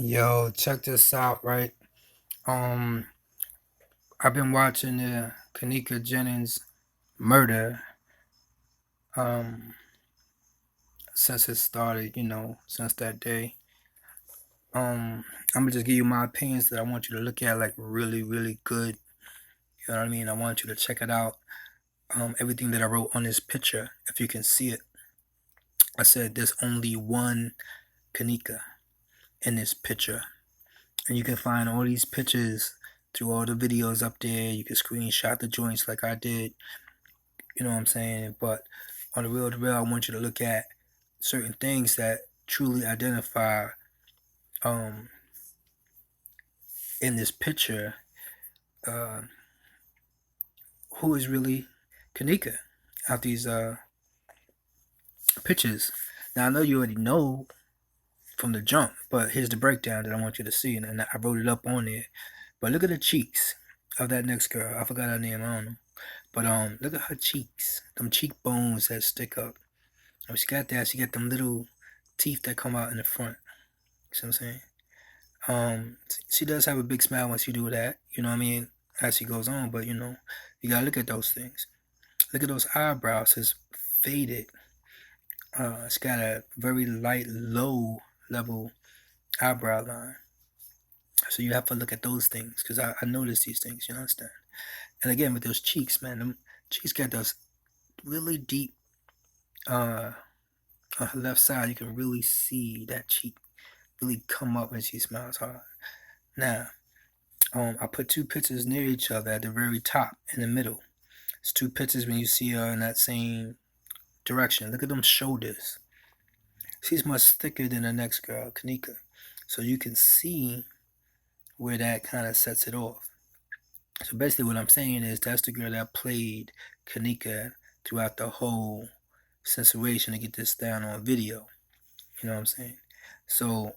Yo, check this out, right? Um, I've been watching the Kenneka Jenkins murder um since it started, since that day. I'm gonna just give you my opinions that I want you to look at like really, really good. You know what I mean? I want you to check it out. Everything that I wrote on this picture, if you can see it. I said there's only one Kenneka in this picture. And you can find all these pictures through all the videos up there. You can screenshot the joints like I did. You know what I'm saying? But on the real, I want you to look at certain things that truly identify um, in this picture uh, who is really Kenneka out these pictures. Now, I know you already know from the jump, but here's the breakdown that I want you to see, and I wrote it up on there. But look at the cheeks of that next girl. I forgot her name. I don't know. But look at her cheeks, them cheekbones that stick up. She got that. She got them little teeth that come out in the front. You see what I'm saying? She does have a big smile once you do that. You know what I mean? As she goes on, but you gotta look at those things. Look at those eyebrows. It's faded. It's got a very light, low level eyebrow line. So you have to look at those things because I noticed these things. You understand? And again, with those cheeks, man, them cheeks got those really deep. On her left side, you can really see that cheek really come up when she smiles hard. Now, I put two pictures near each other at the very top in the middle. It's two pictures when you see her in that same direction. Look at them shoulders. She's much thicker than the next girl, Kenneka. So you can see where that kind of sets it off. So basically, what I'm saying is that's the girl that played Kenneka throughout the whole situation to get this down on video. You know what I'm saying? So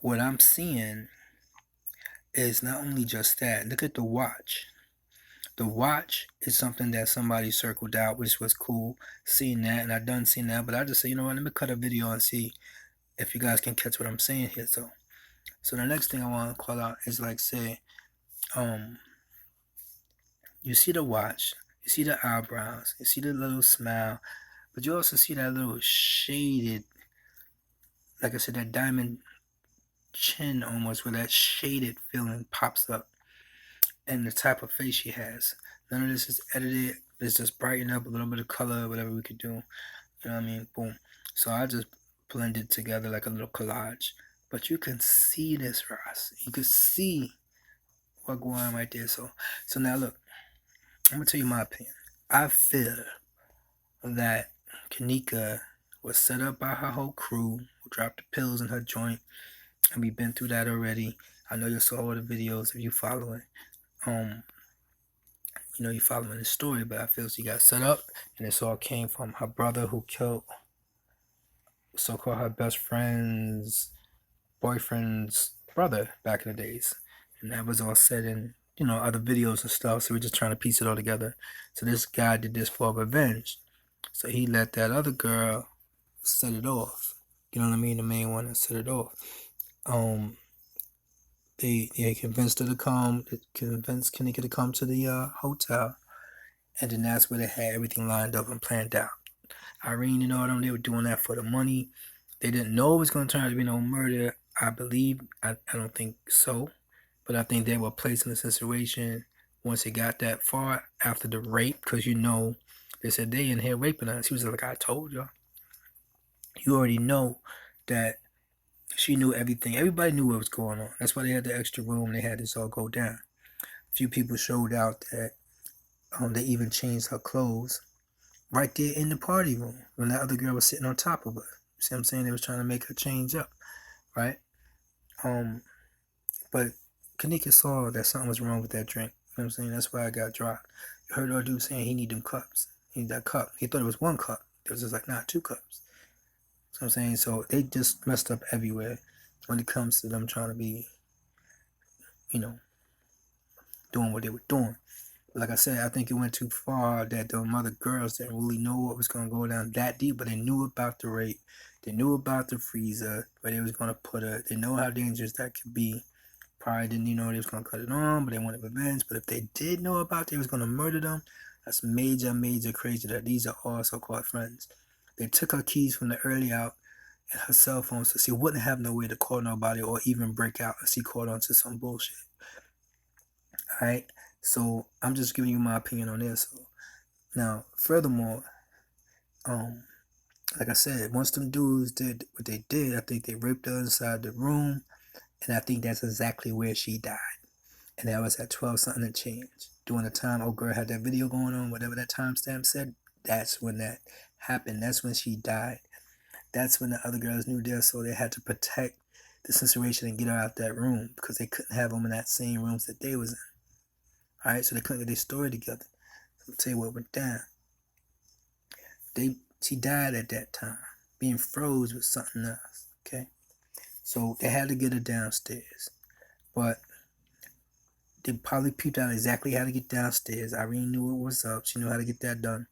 what I'm seeing is not only just that. Look at the watch. The watch is something that somebody circled out, which was cool. Seeing that, and I done seen that, but I just say, you know what? Let me cut a video and see if you guys can catch what I'm saying here. So the next thing I want to call out is like, say, um, you see the watch, you see the eyebrows, you see the little smile, but you also see that little shaded, like I said, that diamond chin almost, where that shaded feeling pops up. And the type of face she has. None of this is edited. It's just brighten up a little bit of color, whatever we could do. You know what I mean? Boom. So I just blended together like a little collage. But you can see this, Ross. You can see what going on right there. So now look, I'm gonna tell you my opinion. I feel that Kenneka was set up by her whole crew who dropped the pills in her joint. And we've been through that already. I know you saw all the videos if you following. Um, you following the story, but I feel she got set up, and this all came from her brother who killed so-called her best friend's boyfriend's brother back in the days, and that was all said in other videos and stuff. So we're just trying to piece it all together. So this guy did this for revenge. So he let that other girl set it off. You know what I mean? The main one that set it off. They convinced her to come. Convinced Kenneka to come to the hotel. And then that's where they had everything lined up and planned out. Irene and all them, they were doing that for the money. They didn't know it was going to turn out to be no murder. I believe. I don't think so. But I think they were placed in a situation once it got that far after the rape. Because, they said they in here raping us. He was like, I told you. You already know that she knew everything. Everybody knew what was going on. That's why they had the extra room. They had this all go down. A few people showed out that they even changed her clothes right there in the party room when that other girl was sitting on top of her. You see what I'm saying? They was trying to make her change up, right? But Kenneka saw that something was wrong with that drink. You know what I'm saying? That's why I got dropped. You heard our dude saying he need them cups. He need that cup. He thought it was one cup. It was just like, nah, two cups. So I'm saying, so they just messed up everywhere when it comes to them trying to be, doing what they were doing. Like I said, I think it went too far that the other girls didn't really know what was going to go down that deep, but they knew about the rape. They knew about the freezer, where they was going to put her. They know how dangerous that could be. Probably didn't know they was going to cut it on, but they wanted revenge. But if they did know about they was going to murder them, that's major, major crazy that these are all so-called friends. They took her keys from the early out and her cell phone, so she wouldn't have no way to call nobody or even break out if she caught onto some bullshit. Alright? So I'm just giving you my opinion on this. So now, furthermore, like I said, once them dudes did what they did, I think they raped her inside the room, and I think that's exactly where she died. And that was at 12 something and change. During the time old girl had that video going on, whatever that timestamp said, that's when that happened. That's when she died. That's when the other girls knew this, so they had to protect the situation and get her out that room because they couldn't have them in that same rooms that they was in. All right, so they couldn't get their story together. So I'll tell you what went down. She died at that time, being froze with something else. Okay, so they had to get her downstairs, but they probably peeped out exactly how to get downstairs. Irene knew what was up. She knew how to get that done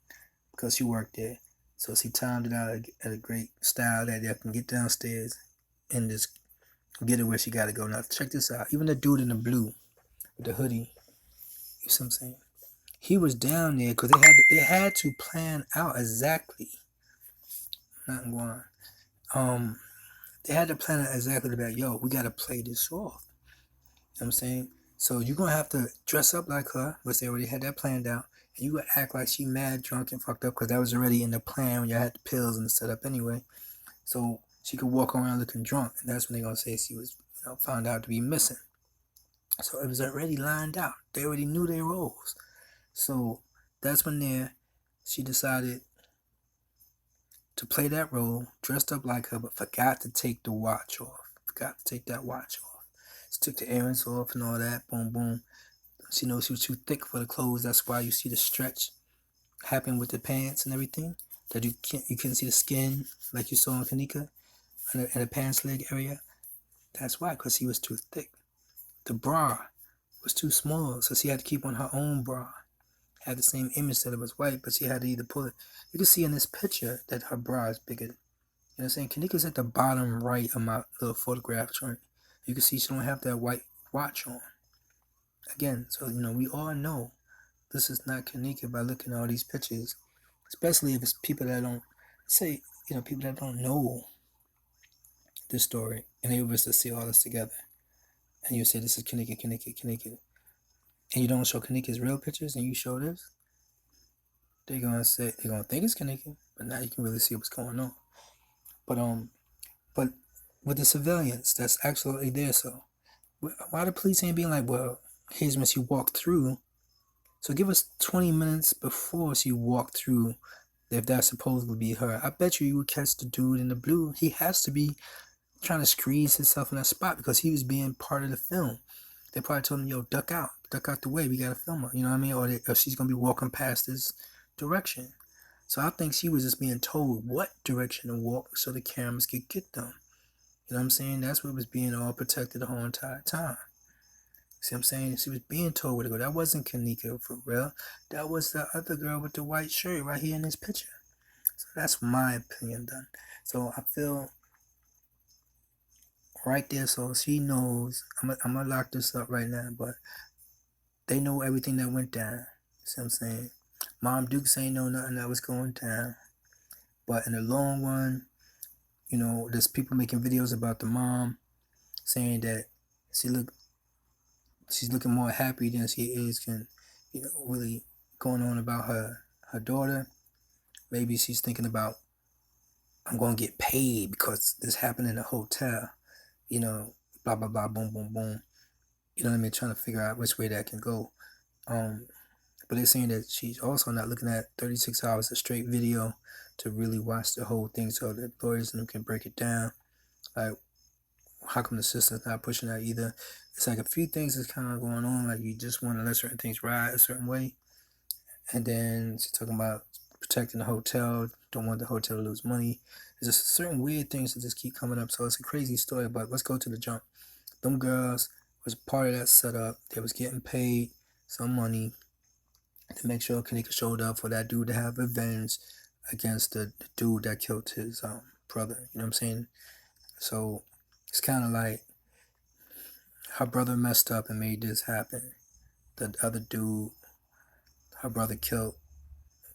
because she worked there. So she timed it out at a great style that they can get downstairs and just get her where she got to go. Now, check this out. Even the dude in the blue with the hoodie, you see what I'm saying? He was down there because they had to plan out exactly. Not going on. They had to plan out exactly about, yo, we got to play this off. You know what I'm saying? So you're going to have to dress up like her, which they already had that planned out. And you would act like she mad, drunk, and fucked up because that was already in the plan when y'all had the pills and the setup anyway. So she could walk around looking drunk. And that's when they're going to say she was, found out to be missing. So it was already lined out. They already knew their roles. So that's when she decided to play that role, dressed up like her, but forgot to take the watch off. Forgot to take that watch off. She took the earrings off and all that. Boom, boom. She knows she was too thick for the clothes. That's why you see the stretch happen with the pants and everything. That you couldn't see the skin like you saw in Kenneka in the pants leg area. That's why, because she was too thick. The bra was too small, so she had to keep on her own bra. Had the same image that it was white, but she had to either pull it. You can see in this picture that her bra is bigger. You know what I'm saying? Kenneka's at the bottom right of my little photograph chart. You can see she don't have that white watch on. Again, so we all know this is not Kenneka by looking at all these pictures, especially if it's people that don't people that don't know this story, and they were to see all this together, and you say this is Kenneka, and you don't show Kenneka's real pictures, and you show this, they're gonna think it's Kenneka, but now you can really see what's going on. But with the civilians, that's absolutely there. So why the police ain't being like, well, here's when she walked through. So give us 20 minutes before she walked through, if that's supposed to be her. I bet you would catch the dude in the blue. He has to be trying to squeeze himself in that spot because he was being part of the film. They probably told him, yo, duck out the way. We got to film her. You know what I mean? Or she's going to be walking past this direction. So I think she was just being told what direction to walk so the cameras could get them. You know what I'm saying? That's what was being all protected the whole entire time. See what I'm saying? She was being told where to go. That wasn't Kenneka for real. That was the other girl with the white shirt right here in this picture. So that's my opinion done. So I feel right there. So she knows. I'm going to lock this up right now. But they know everything that went down. See what I'm saying? Mom Dukes ain't know nothing that was going down. But in the long run, there's people making videos about the mom saying that she's looking more happy than she is really going on about her daughter. Maybe she's thinking about, I'm going to get paid because this happened in a hotel, blah, blah, blah, boom, boom, boom. You know what I mean? Trying to figure out which way that can go. But they're saying that she's also not looking at 36 hours of straight video to really watch the whole thing so that lawyers and them can break it down. Like, how come the system's not pushing that either? It's like a few things that's kind of going on. Like, you just want to let certain things ride a certain way. And then she's talking about protecting the hotel, don't want the hotel to lose money. There's just certain weird things that just keep coming up. So it's a crazy story, but let's go to the jump. Them girls was part of that setup. They was getting paid some money to make sure Kenneka showed up for that dude to have revenge against the dude that killed his brother. You know what I'm saying? So it's kind of like her brother messed up and made this happen. The other dude, her brother killed.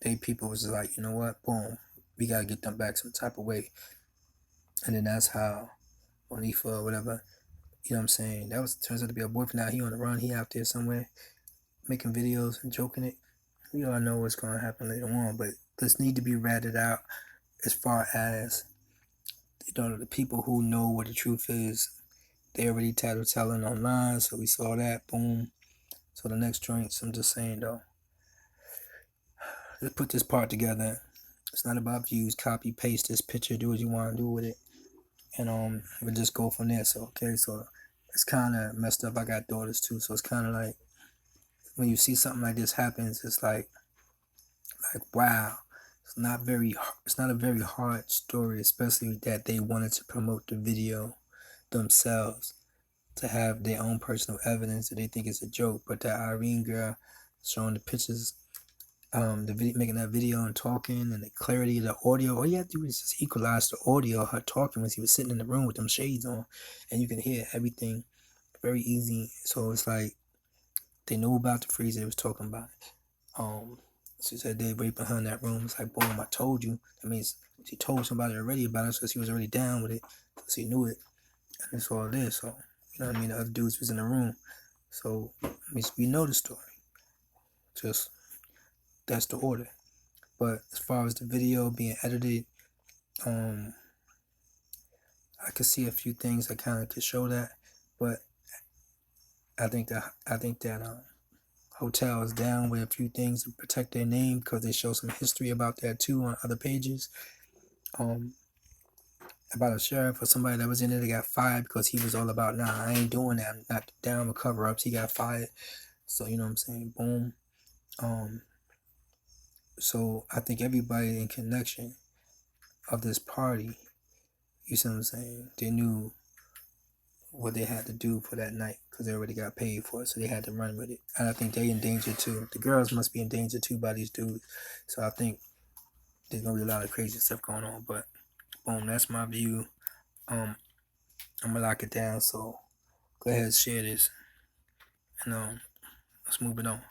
They people was like, you know what? Boom, we gotta get them back some type of way. And then that's how Onifa or whatever, you know what I'm saying? That was turns out to be a boyfriend. Now he on the run. He out there somewhere making videos and joking it. We all know what's gonna happen later on, but this need to be ratted out as far as the people who know what the truth is. They already tattletailing online, so we saw that. Boom. So the next joints, I'm just saying though, let's put this part together. It's not about views. Copy paste this picture. Do what you want to do with it, and we'll just go from there. So okay, so it's kind of messed up. I got daughters too, so it's kind of like when you see something like this happens, it's like wow. It's not a very hard story, especially that they wanted to promote the video themselves to have their own personal evidence that they think is a joke. But that Irene girl showing the pictures, the video, making that video and talking, and the clarity of the audio. All you have to do is just equalize the audio of her talking when she was sitting in the room with them shades on, and you can hear everything very easy. So it's like they know about the freeze they was talking about. She said they raping her in that room. It's like, boom, I told you. That means she told somebody already about it, so she was already down with it. So she knew it. And it's all this. So, you know what I mean? The other dudes was in the room. So, we know the story. Just, that's the order. But as far as the video being edited, I could see a few things that kind of could show that. But I think that hotel is down with a few things to protect their name because they show some history about that too on other pages. About a sheriff or somebody that was in there that got fired because he was all about, nah, I ain't doing that. I'm not down with cover ups. He got fired. So you know what I'm saying? Boom. So I think everybody in connection of this party, you see what I'm saying? They knew what they had to do for that night because they already got paid for it, so they had to run with it. And I think they in danger too. The girls must be in danger too by these dudes. So I think there's gonna be a lot of crazy stuff going on. But boom, that's my view. I'm gonna lock it down. So go ahead and share this, and let's move it on.